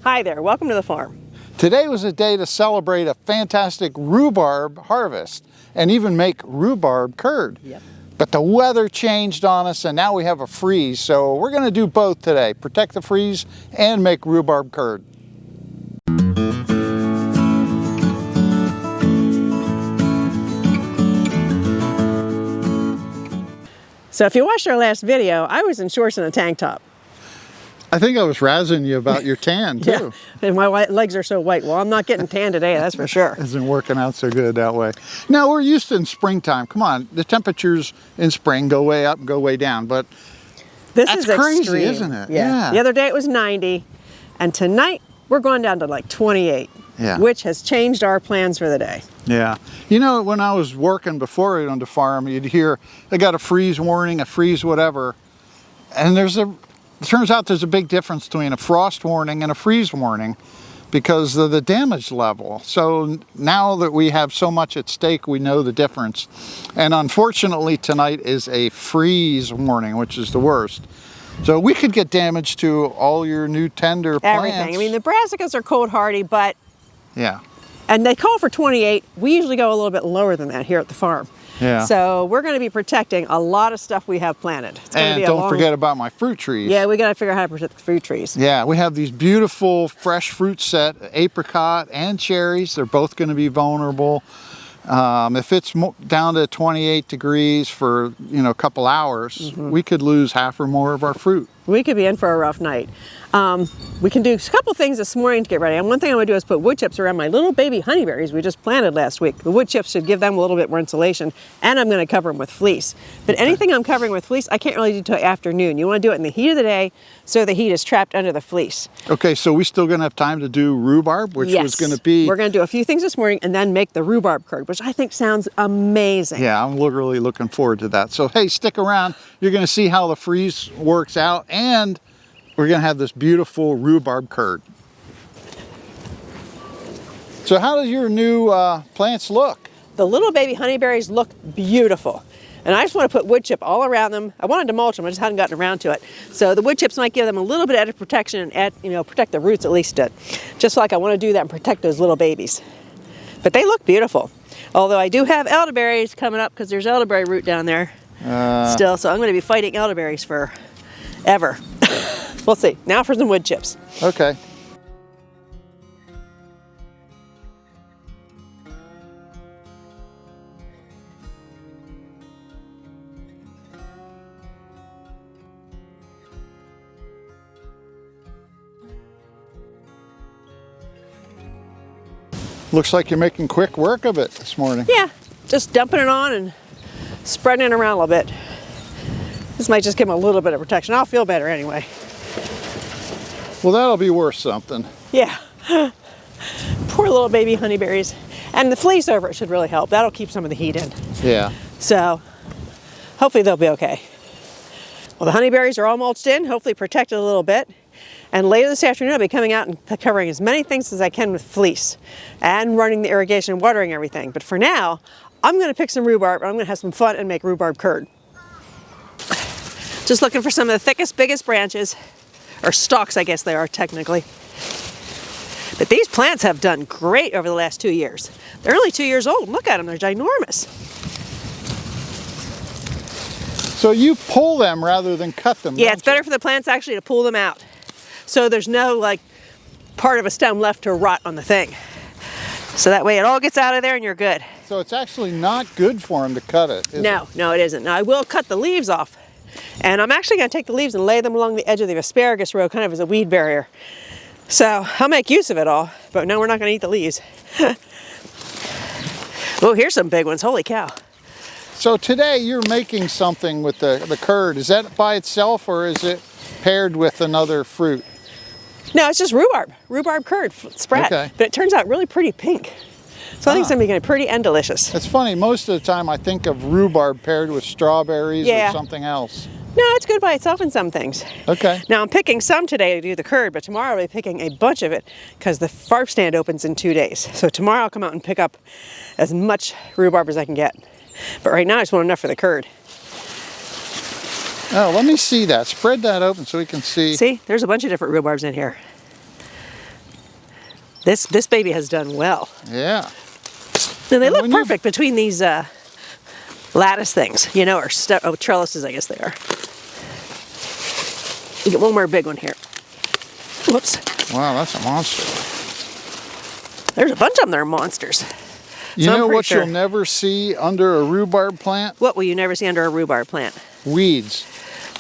Hi there, welcome to the farm. Today was a day to celebrate a fantastic rhubarb harvest and even make rhubarb curd. Yep. But the weather changed on us and now we have a freeze, so we're going to do both today. Protect the freeze and make rhubarb curd. So if you watched our last video, I was in shorts and a tank top. I think I was razzing you about your tan too. Yeah, and my legs are so white. Well, I'm not getting tan today, that's for sure. Isn't working out so good that way. Now we're used to in springtime. Come on, the temperatures in spring go way up and go way down, but This that's is crazy, extreme. isn't it? Yeah. The other day it was 90, and tonight we're going down to like 28, which has changed our plans for the day. Yeah. You know, when I was working before on the farm, you'd hear they got a freeze warning, a freeze whatever, and it turns out there's a big difference between a frost warning and a freeze warning because of the damage level. So now that we have so much at stake, we know the difference. And unfortunately tonight is a freeze warning, which is the worst. So we could get damage to all your new tender plants. Everything. I mean, the brassicas are cold hardy, but yeah. And they call for 28. We usually go a little bit lower than that here at the farm. Yeah. So we're going to be protecting a lot of stuff we have planted. It's going to And be a don't forget about my fruit trees. Yeah, we got to figure out how to protect the fruit trees. Yeah, we have these beautiful fresh fruit set, apricot and cherries. They're both going to be vulnerable. If it's down to 28 degrees for, a couple hours, we could lose half or more of our fruit. We could be in for a rough night. We can do a couple things this morning to get ready. And one thing I'm going to do is put wood chips around my little baby honeyberries we just planted last week. The wood chips should give them a little bit more insulation, and I'm going to cover them with fleece. But anything I'm covering with fleece, I can't really do till afternoon. You want to do it in the heat of the day so the heat is trapped under the fleece. Okay, so we still going to have time to do rhubarb, which was going to be... We're going to do a few things this morning and then make the rhubarb curd, which I think sounds amazing. Yeah, I'm literally looking forward to that. So hey, stick around. You're going to see how the freeze works out, and we're going to have this beautiful rhubarb curd. So how does your new plants look? The little baby honeyberries look beautiful. And I just want to put wood chip all around them. I wanted to mulch them, I just hadn't gotten around to it. So the wood chips might give them a little bit of protection and protect the roots at least. Just like I want to do that and protect those little babies. But they look beautiful. Although I do have elderberries coming up because there's elderberry root down there still. So I'm going to be fighting elderberries forever. We'll see. Now for some wood chips. Okay. Looks like you're making quick work of it this morning. Yeah, just dumping it on and spreading it around a little bit. This might just give them a little bit of protection. I'll feel better anyway. Well, that'll be worth something. Yeah. Poor little baby honeyberries. And the fleece over it should really help. That'll keep some of the heat in. Yeah. So hopefully they'll be okay. Well, the honeyberries are all mulched in, hopefully protected a little bit. And later this afternoon, I'll be coming out and covering as many things as I can with fleece and running the irrigation and watering everything. But for now, I'm going to pick some rhubarb and I'm going to have some fun and make rhubarb curd. Just looking for some of the thickest, biggest branches, or stalks, I guess they are technically. But these plants have done great over the last 2 years. They're only 2 years old. Look at them, they're ginormous. So you pull them rather than cut them. Yeah, it's better for the plants actually to pull them out. So there's no part of a stem left to rot on the thing. So that way it all gets out of there and you're good. So it's actually not good for them to cut it, is it? No, it isn't. Now I will cut the leaves off. And I'm actually going to take the leaves and lay them along the edge of the asparagus row, kind of as a weed barrier. So I'll make use of it all, but no, we're not going to eat the leaves. Oh, here's some big ones, holy cow. So today you're making something with the curd. Is that by itself or is it paired with another fruit? No, it's just rhubarb curd spread. Okay. But it turns out really pretty pink. So I think it's going to be pretty and delicious. It's funny, most of the time I think of rhubarb paired with strawberries or something else. No, it's good by itself in some things. Okay. Now I'm picking some today to do the curd, but tomorrow I'll be picking a bunch of it because the farm stand opens in 2 days. So tomorrow I'll come out and pick up as much rhubarb as I can get. But right now I just want enough for the curd. Oh, let me see that. Spread that open so we can see. See, there's a bunch of different rhubarbs in here. This baby has done well. Yeah. And they And look when you- perfect between these lattice things, you know, or trellises, I guess they are. You get one more big one here. Whoops. Wow, that's a monster. There's a bunch of them that are monsters. You So I'm know pretty what sure. you'll never see under a rhubarb plant? What will you never see under a rhubarb plant? Weeds.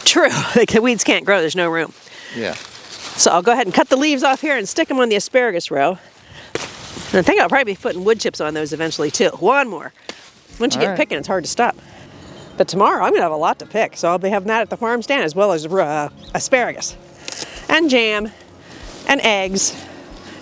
True. The weeds can't grow. There's no room. Yeah. So I'll go ahead and cut the leaves off here and stick them on the asparagus row. And I think I'll probably be putting wood chips on those eventually too. One more. Once you All get right. picking, it's hard to stop. But tomorrow I'm going to have a lot to pick. So I'll be having that at the farm stand as well as asparagus and jam and eggs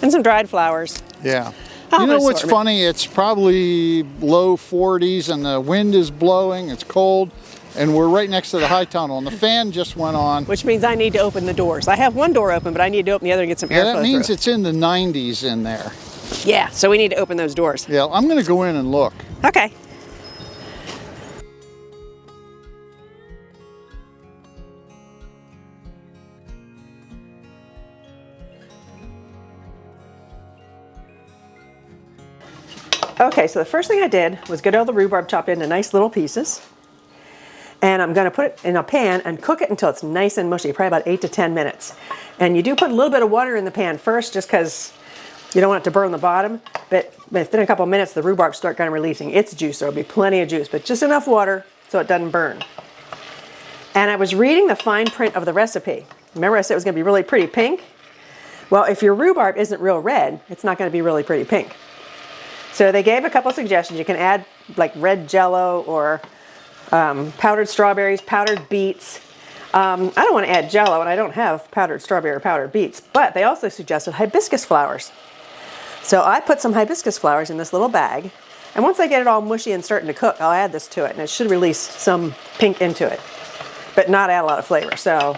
and some dried flowers. Yeah. Oh, You know an what's assortment. funny? It's probably low 40s and the wind is blowing. It's cold. And we're right next to the high tunnel. And the fan just went on. Which means I need to open the doors. I have one door open, but I need to open the other and get some Yeah, airflow that means through. it's in the 90s in there. Yeah, so we need to open those doors. Yeah, I'm going to go in and look. Okay. Okay, so the first thing I did was get all the rhubarb chopped into nice little pieces. And I'm going to put it in a pan and cook it until it's nice and mushy, probably about 8 to 10 minutes. And you do put a little bit of water in the pan first just because you don't want it to burn the bottom. But within a couple minutes, the rhubarb start kind of releasing its juice. There will be plenty of juice, but just enough water so it doesn't burn. And I was reading the fine print of the recipe. Remember I said it was going to be really pretty pink? Well, if your rhubarb isn't real red, it's not going to be really pretty pink. So they gave a couple suggestions. You can add like red jello or powdered strawberries, powdered beets. I don't want to add jello, and I don't have powdered strawberry or powdered beets, but they also suggested hibiscus flowers. So I put some hibiscus flowers in this little bag, and once I get it all mushy and starting to cook, I'll add this to it, and it should release some pink into it, but not add a lot of flavor. So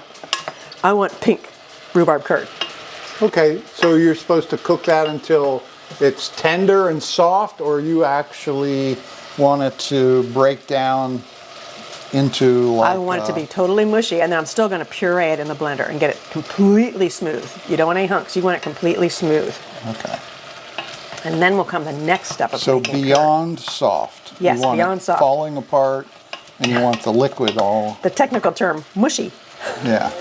I want pink rhubarb curd. Okay, so you're supposed to cook that until it's tender and soft, or you actually want it to break down into like... I want it to be totally mushy, and then I'm still going to puree it in the blender and get it completely smooth. You don't want any hunks. You want it completely smooth. Okay. And then will come the next step of So making curd. beyond soft. Yes, you want beyond it soft. falling apart, and you want the liquid all... The technical term, mushy. Yeah.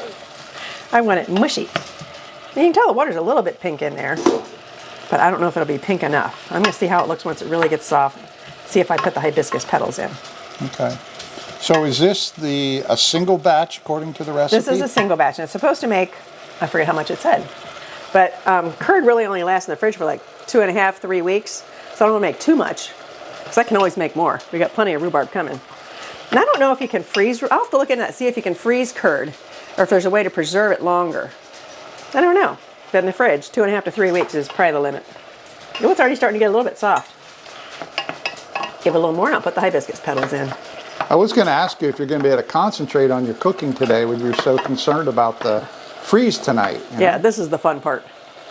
I want it mushy. And you can tell the water's a little bit pink in there, but I don't know if it'll be pink enough. I'm going to see how it looks once it really gets soft. See if I put the hibiscus petals in. Okay. So is this a single batch according to the recipe? This is a single batch, and it's supposed to make, I forget how much it said, but curd really only lasts in the fridge for like 2.5, 3 weeks, so I don't want to make too much, because I can always make more. We got plenty of rhubarb coming. And I don't know if you can freeze, I'll have to look into that, see if you can freeze curd, or if there's a way to preserve it longer. I don't know, but in the fridge, 2.5 to 3 weeks is probably the limit. Oh, it's already starting to get a little bit soft. Give it a little more and I'll put the hibiscus petals in. I was going to ask you if you're going to be able to concentrate on your cooking today when you're so concerned about the freeze tonight. you Yeah, know? this is the fun part.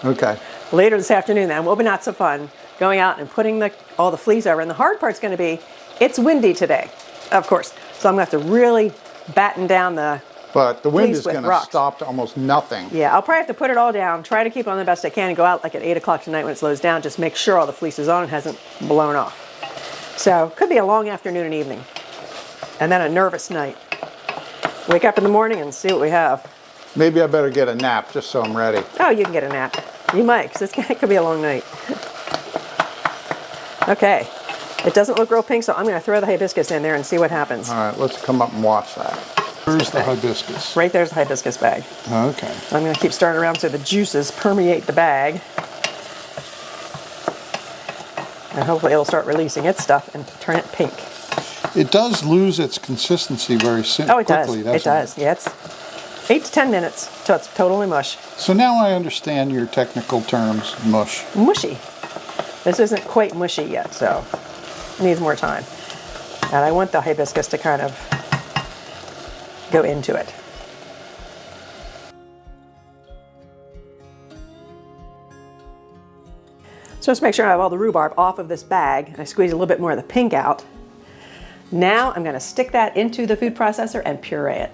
Okay. Later this afternoon then, will be not so fun, going out and putting all the fleas over. And the hard part's going to be, it's windy today, of course. So I'm going to have to really batten down the But the wind fleas is with going to rocks. stop to almost nothing. Yeah, I'll probably have to put it all down, try to keep it on the best I can, and go out like at 8 o'clock tonight when it slows down, just make sure all the fleece is on and hasn't blown off. So, could be a long afternoon and evening. And then a nervous night. Wake up in the morning and see what we have. Maybe I better get a nap just so I'm ready. Oh, you can get a nap. You might, because it could be a long night. Okay. It doesn't look real pink, so I'm going to throw the hibiscus in there and see what happens. All right, let's come up and watch that. Where's the hibiscus? Right there's the hibiscus bag. Okay. I'm going to keep stirring around so the juices permeate the bag. And hopefully it'll start releasing its stuff and turn it pink. It does lose its consistency very Oh, it does. quickly, It does. Yeah, it's 8 to 10 minutes till it's totally mush. So now I understand your technical terms, mush. Mushy. This isn't quite mushy yet, so it needs more time. And I want the hibiscus to kind of go into it. So just make sure I have all the rhubarb off of this bag, and I squeeze a little bit more of the pink out. Now I'm going to stick that into the food processor and puree it.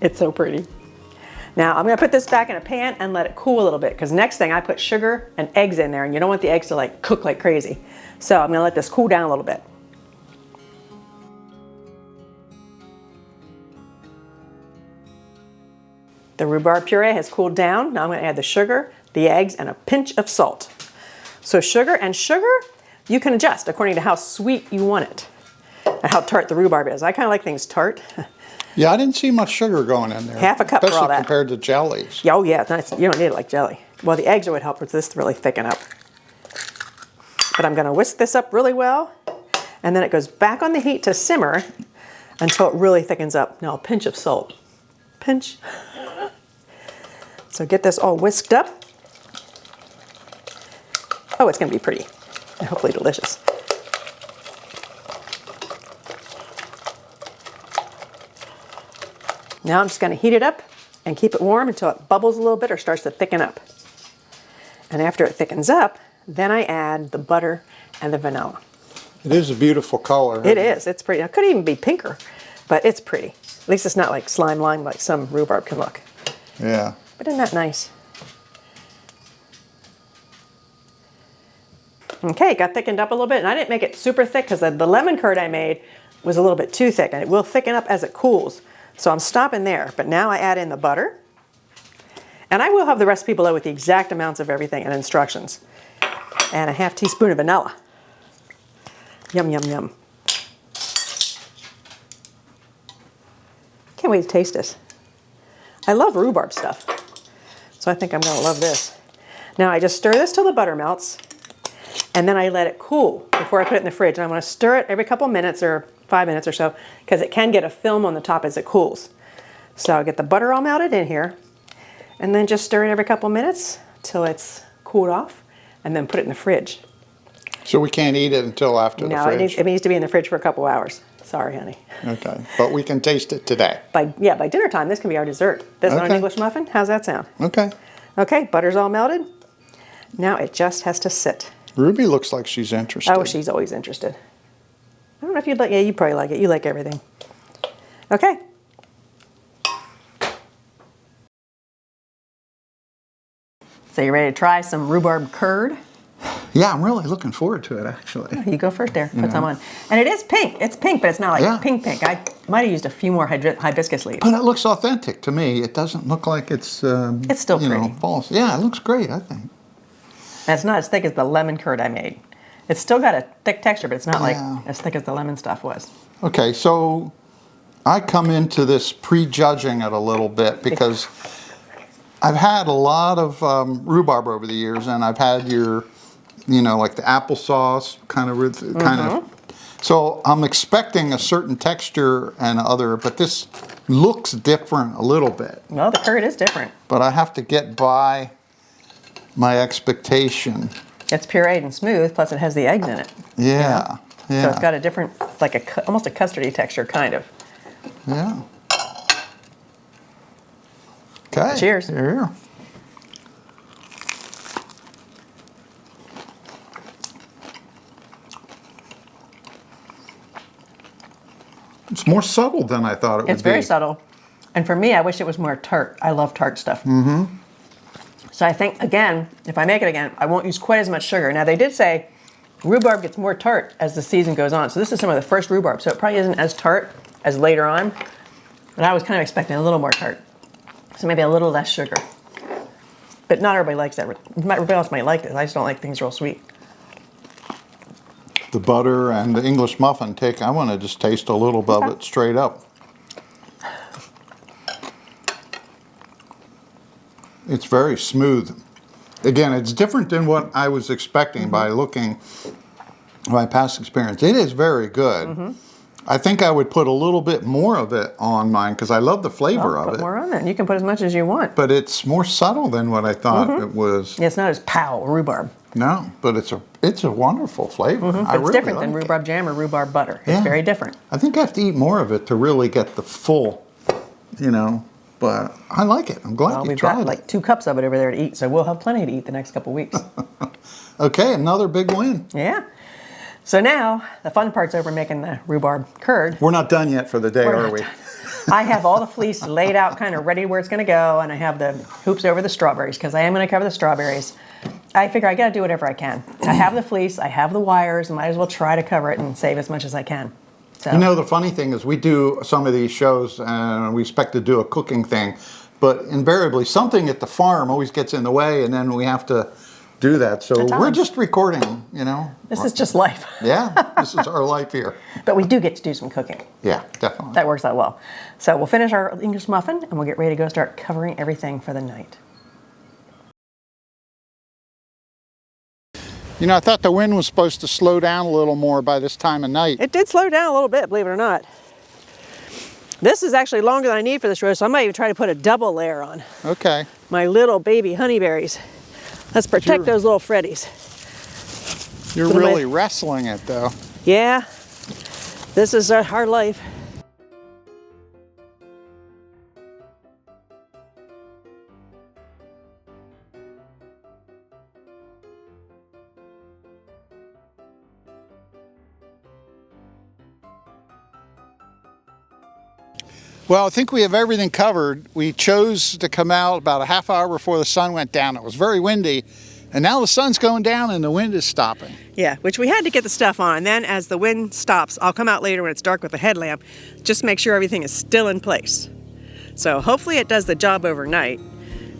It's so pretty. Now I'm gonna put this back in a pan and let it cool a little bit, because next thing I put sugar and eggs in there, and you don't want the eggs to like cook like crazy. So I'm gonna let this cool down a little bit. The rhubarb puree has cooled down. Now I'm gonna add the sugar, the eggs, and a pinch of salt. So sugar, you can adjust according to how sweet you want it and how tart the rhubarb is. I kind of like things tart. Yeah, I didn't see much sugar going in there. Half a cup for all that. Especially compared to jellies. Oh yeah, it's nice. You don't need it like jelly. Well, the eggs would help with this to really thicken up. But I'm gonna whisk this up really well, and then it goes back on the heat to simmer until it really thickens up. Now a pinch of salt. Pinch. So get this all whisked up. Oh, it's gonna be pretty and hopefully delicious. Now I'm just gonna heat it up and keep it warm until it bubbles a little bit or starts to thicken up. And after it thickens up, then I add the butter and the vanilla. It is a beautiful color. It is, it's pretty. It could even be pinker, but it's pretty. At least it's not like slime lime like some rhubarb can look. Yeah. But isn't that nice? Okay, it got thickened up a little bit, and I didn't make it super thick because the lemon curd I made was a little bit too thick, and it will thicken up as it cools. So I'm stopping there, but now I add in the butter. And I will have the recipe below with the exact amounts of everything and instructions. And a half teaspoon of vanilla. Yum, yum, yum. Can't wait to taste this. I love rhubarb stuff, so I think I'm gonna love this. Now I just stir this till the butter melts, and then I let it cool before I put it in the fridge. And I'm gonna stir it every couple minutes or 5 minutes or so, because it can get a film on the top as it cools. So I'll get the butter all melted in here, and then just stir it every couple minutes till it's cooled off, and then put it in the fridge. So we can't eat it until after the fridge? No, it needs to be in the fridge for a couple hours. Sorry, honey. Okay, but we can taste it today. By dinner time, this can be our dessert. This is an English muffin. How's that sound? Okay. Okay, butter's all melted. Now it just has to sit. Ruby looks like she's interested. Oh, she's always interested. I don't know if you'd like, yeah, you probably like it. You like everything. Okay. So you ready to try some rhubarb curd? Yeah, I'm really looking forward to it, actually. You go first there. Put some on. And it is pink. It's pink, but it's not like pink. I might have used a few more hibiscus leaves. But it looks authentic to me. It doesn't look like it's still pretty. False. Yeah, it looks great, I think. And it's not as thick as the lemon curd I made. It's still got a thick texture, but it's not like as thick as the lemon stuff was. Okay, so I come into this prejudging it a little bit because I've had a lot of rhubarb over the years, and I've had your, like the applesauce kind of. So I'm expecting a certain texture and but this looks different a little bit. Well, the curd is different. But I have to get by my expectation. It's pureed and smooth, plus it has the eggs in it. Yeah, yeah. So it's got a different, like almost a custardy texture, kind of. Yeah. Okay. Cheers. Here. It's more subtle than I thought it would be. It's very subtle. And for me, I wish it was more tart. I love tart stuff. So I think, again, if I make it again, I won't use quite as much sugar. Now, they did say rhubarb gets more tart as the season goes on. So this is some of the first rhubarb. So it probably isn't as tart as later on. But I was kind of expecting a little more tart. So maybe a little less sugar. But not everybody likes that. Everybody else might like this. I just don't like things real sweet. The butter and the English muffin I want to just taste a little bit of it straight up. It's very smooth. Again, it's different than what I was expecting by looking at my past experience. It is very good. I think I would put a little bit more of it on mine because I love the flavor of it. Put more on it. You can put as much as you want. But it's more subtle than what I thought it was. Yeah, it's not as pow rhubarb. No, but it's a wonderful flavor. But it's different than rhubarb jam or rhubarb butter. It's very different. I think I have to eat more of it to really get the full, but I like it. I'm glad you tried it. We've got like 2 cups of it over there to eat, so we'll have plenty to eat the next couple weeks. Okay, another big win. Yeah. So now, the fun part's over making the rhubarb curd. We're not done yet for the day, are we? I have all the fleece laid out kind of ready where it's going to go, and I have the hoops over the strawberries because I am going to cover the strawberries. I figure I got to do whatever I can. I have the fleece, I have the wires, and might as well try to cover it and save as much as I can. So. You know, the funny thing is we do some of these shows and we expect to do a cooking thing, but invariably something at the farm always gets in the way, and then we have to do that. So we're just recording, you know. This is just life. Yeah, this is our life here. But we do get to do some cooking. Yeah, definitely. That works out well. So we'll finish our English muffin and we'll get ready to go start covering everything for the night. You know, I thought the wind was supposed to slow down a little more by this time of night. It did slow down a little bit, believe it or not. This is actually longer than I need for this roast, so I might even try to put a double layer on. Okay. My little baby honeyberries. Let's protect those little Freddies. You're really wrestling it, though. Yeah, this is our life. Well, I think we have everything covered. We chose to come out about a half hour before the sun went down. It was very windy, and now the sun's going down and the wind is stopping. Yeah, which we had to get the stuff on. And then as the wind stops, I'll come out later when it's dark with the headlamp, just make sure everything is still in place. So hopefully it does the job overnight,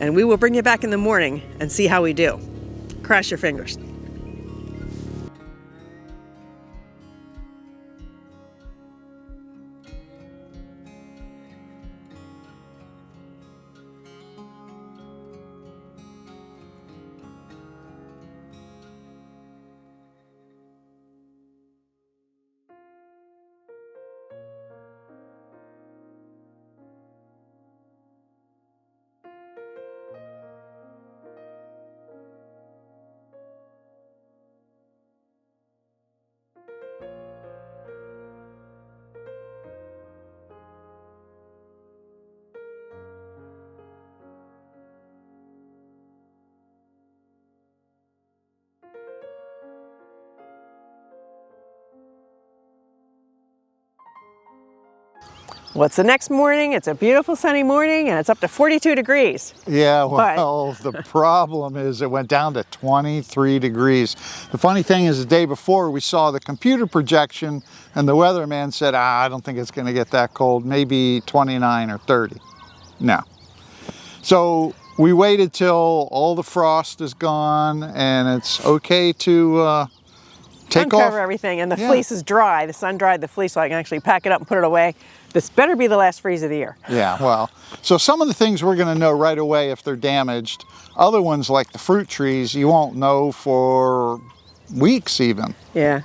and we will bring you back in the morning and see how we do. Cross your fingers. What's the next morning? It's a beautiful sunny morning and it's up to 42 degrees. Yeah, well, the problem is it went down to 23 degrees. The funny thing is the day before we saw the computer projection and the weatherman said, I don't think it's going to get that cold, maybe 29 or 30. No. So we waited till all the frost is gone and it's okay to uncover everything, and the fleece is dry. The sun dried the fleece so I can actually pack it up and put it away. This better be the last freeze of the year. Yeah, well, so some of the things we're going to know right away if they're damaged. Other ones like the fruit trees, you won't know for weeks even. Yeah.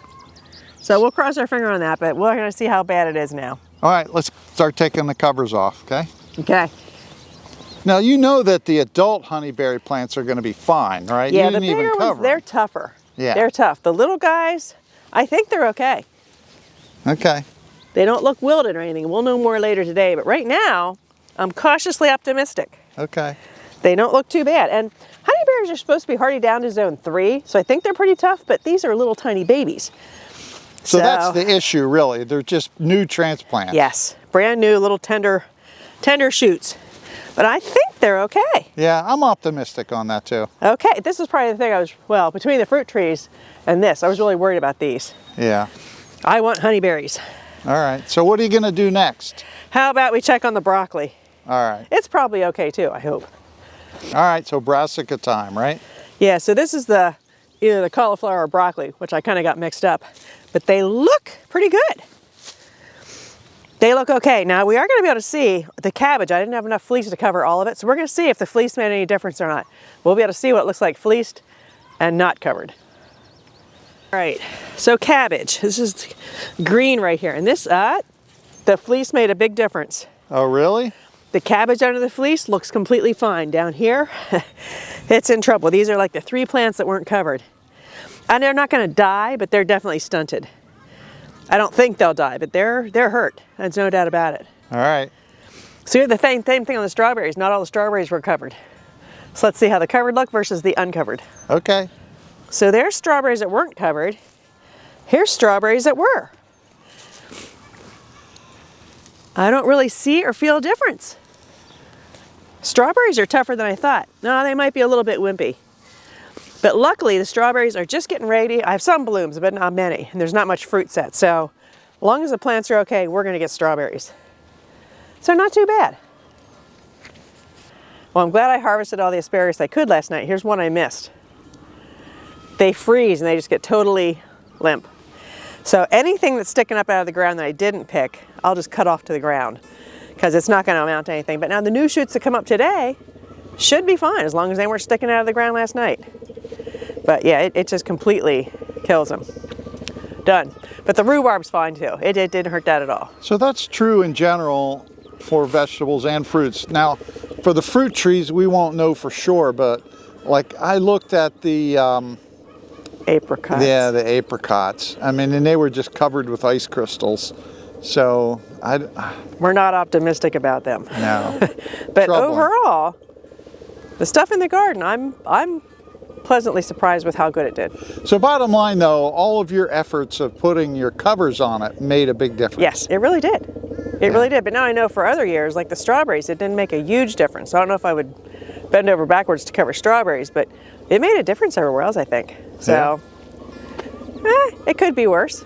So we'll cross our finger on that, but we're going to see how bad it is now. All right, let's start taking the covers off, okay? Okay. Now you know that the adult honeyberry plants are going to be fine, right? Yeah, you didn't the bigger even cover ones, they're tougher. Yeah. They're tough. The little guys, I think they're okay. Okay. They don't look wilted or anything. We'll know more later today, but right now, I'm cautiously optimistic. Okay. They don't look too bad. And honeyberries are supposed to be hardy down to zone 3, so I think they're pretty tough, but these are little tiny babies. So that's the issue, really. They're just new transplants. Yes, brand new little tender shoots. But I think they're okay. Yeah, I'm optimistic on that too. Okay, this is probably the thing well, between the fruit trees and this, I was really worried about these. Yeah. I want honeyberries. All right, so what are you going to do next? How about we check on the broccoli? All right. It's probably okay too, I hope. All right, so brassica time, right? Yeah, so this is either the cauliflower or broccoli, which I kind of got mixed up, but they look pretty good. They look okay. Now we are going to be able to see the cabbage. I didn't have enough fleece to cover all of it, so we're going to see if the fleece made any difference or not. We'll be able to see what it looks like fleeced and not covered. All right, so cabbage. This is green right here, and this, the fleece made a big difference. Oh, really? The cabbage under the fleece looks completely fine. Down here, it's in trouble. These are like the 3 plants that weren't covered. And they're not going to die, but they're definitely stunted. I don't think they'll die, but they're hurt. There's no doubt about it. All right. So we have the same thing on the strawberries. Not all the strawberries were covered. So let's see how the covered look versus the uncovered. Okay. So there's strawberries that weren't covered. Here's strawberries that were. I don't really see or feel a difference. Strawberries are tougher than I thought. No, they might be a little bit wimpy. But luckily, the strawberries are just getting ready. I have some blooms, but not many, and there's not much fruit set. So as long as the plants are okay, we're gonna get strawberries. So not too bad. Well, I'm glad I harvested all the asparagus I could last night. Here's one I missed. They freeze and they just get totally limp. So anything that's sticking up out of the ground that I didn't pick, I'll just cut off to the ground because it's not going to amount to anything. But now the new shoots that come up today should be fine as long as they weren't sticking out of the ground last night. But yeah, it just completely kills them. Done. But the rhubarb's fine too. It didn't hurt that at all. So that's true in general for vegetables and fruits. Now, for the fruit trees, we won't know for sure, but like I looked at the apricots. Yeah, the apricots. I mean, and they were just covered with ice crystals. So we're not optimistic about them. No. But overall, the stuff in the garden, I'm pleasantly surprised with how good it did. So bottom line though, all of your efforts of putting your covers on it made a big difference. Yes, it really did. It really did. But now I know for other years, like the strawberries, it didn't make a huge difference. I don't know if I would bend over backwards to cover strawberries, but it made a difference everywhere else, I think. So, it could be worse.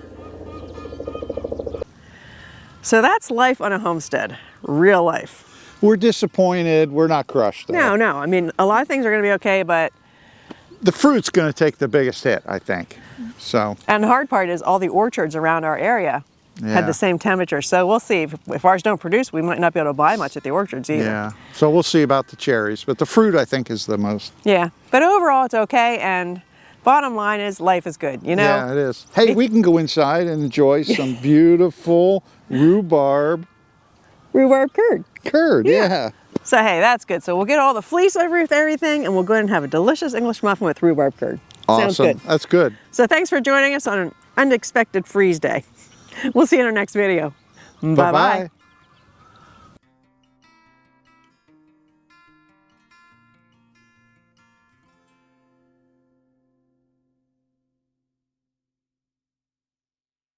So that's life on a homestead, real life. We're disappointed. We're not crushed though. No. I mean, a lot of things are going to be okay, but the fruit's going to take the biggest hit, I think. So. And the hard part is all the orchards around our area had the same temperature. So we'll see. If ours don't produce, we might not be able to buy much at the orchards either. Yeah. So we'll see about the cherries. But the fruit, I think, is the most. Yeah. But overall, it's okay. And bottom line is life is good, you know? Yeah, it is. Hey, we can go inside and enjoy some beautiful rhubarb. Rhubarb curd. Curd, yeah. So hey, that's good. So we'll get all the fleece over everything and we'll go ahead and have a delicious English muffin with rhubarb curd. Awesome. Sounds good. That's good. So thanks for joining us on an unexpected freeze day. We'll see you in our next video. Bye-bye.